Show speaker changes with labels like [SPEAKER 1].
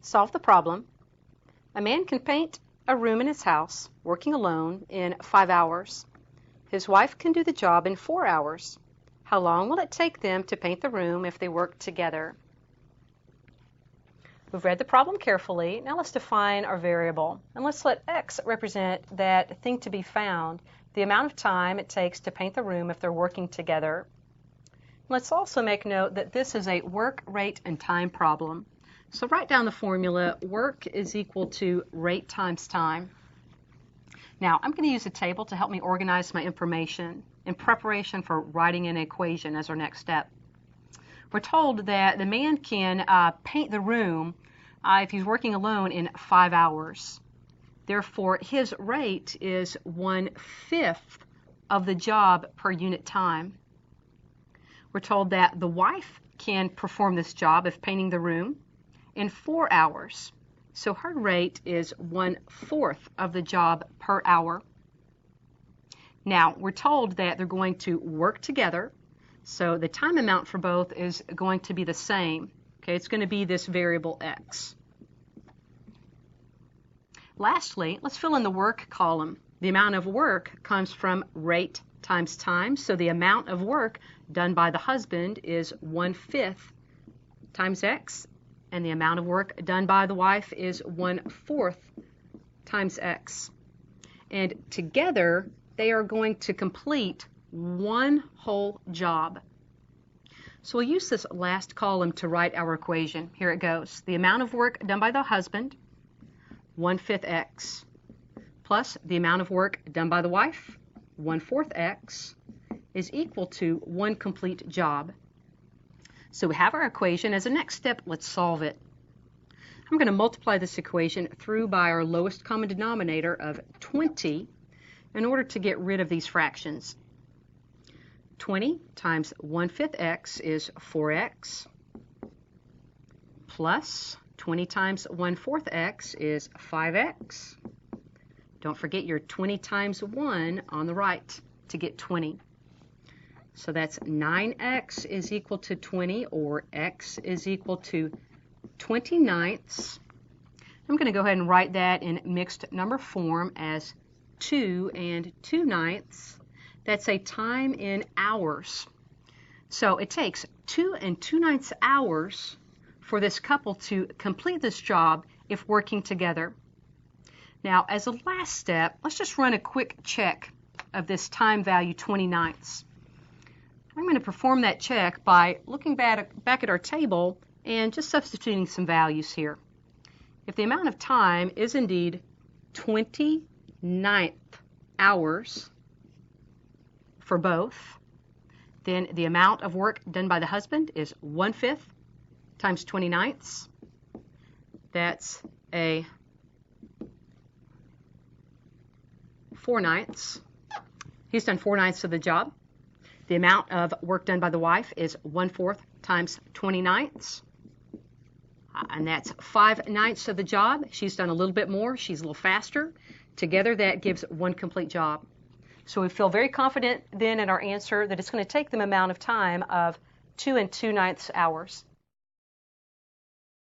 [SPEAKER 1] Solve the problem. A man can paint a room in his house, working alone, in 5 hours. His wife can do the job in 4 hours. How long will it take them to paint the room if they work together? We've read the problem carefully. Now let's define our variable. And let's let x represent that thing to be found, the amount of time it takes to paint the room if they're working together. Let's also make note that this is a work, rate, and time problem. So write down the formula. Work is equal to rate times time. Now I'm going to use a table to help me organize my information in preparation for writing an equation as our next step. We're told that the man can paint the room if he's working alone in 5 hours. Therefore, his rate is 1/5 of the job per unit time. We're told that the wife can perform this job of painting the room in 4 hours. So her rate is 1/4 of the job per hour. Now, we're told that they're going to work together. So the time amount for both is going to be the same. Okay, it's going to be this variable x. Lastly, let's fill in the work column. The amount of work comes from rate times time. So the amount of work done by the husband is 1/5 times x, and the amount of work done by the wife is 1/4 times x. And together, they are going to complete one whole job. So we'll use this last column to write our equation. Here it goes. The amount of work done by the husband, 1/5 x, plus the amount of work done by the wife, 1/4 x, is equal to one complete job. So we have our equation. As a next step, let's solve it. I'm going to multiply this equation through by our lowest common denominator of 20 in order to get rid of these fractions. 20 times 1/5 x is 4x, plus 20 times 1/4 x is 5x. Don't forget your 20 times 1 on the right to get 20. So that's 9x is equal to 20, or x is equal to 20/9. I'm going to go ahead and write that in mixed number form as 2 and 2/9. That's a time in hours. So it takes 2 and 2/9 hours for this couple to complete this job if working together. Now, as a last step, let's just run a quick check of this time value, 20/9. I'm going to perform that check by looking back at our table and just substituting some values here. If the amount of time is indeed 20/9 hours for both, then the amount of work done by the husband is 1/5 times 20/9. That's a 4/9. He's done 4/9 of the job. The amount of work done by the wife is 1/4 times 20/9. And that's 5/9 of the job. She's done a little bit more. She's a little faster. Together, that gives one complete job. So we feel very confident then in our answer that it's going to take them amount of time of 2 and 2/9 hours.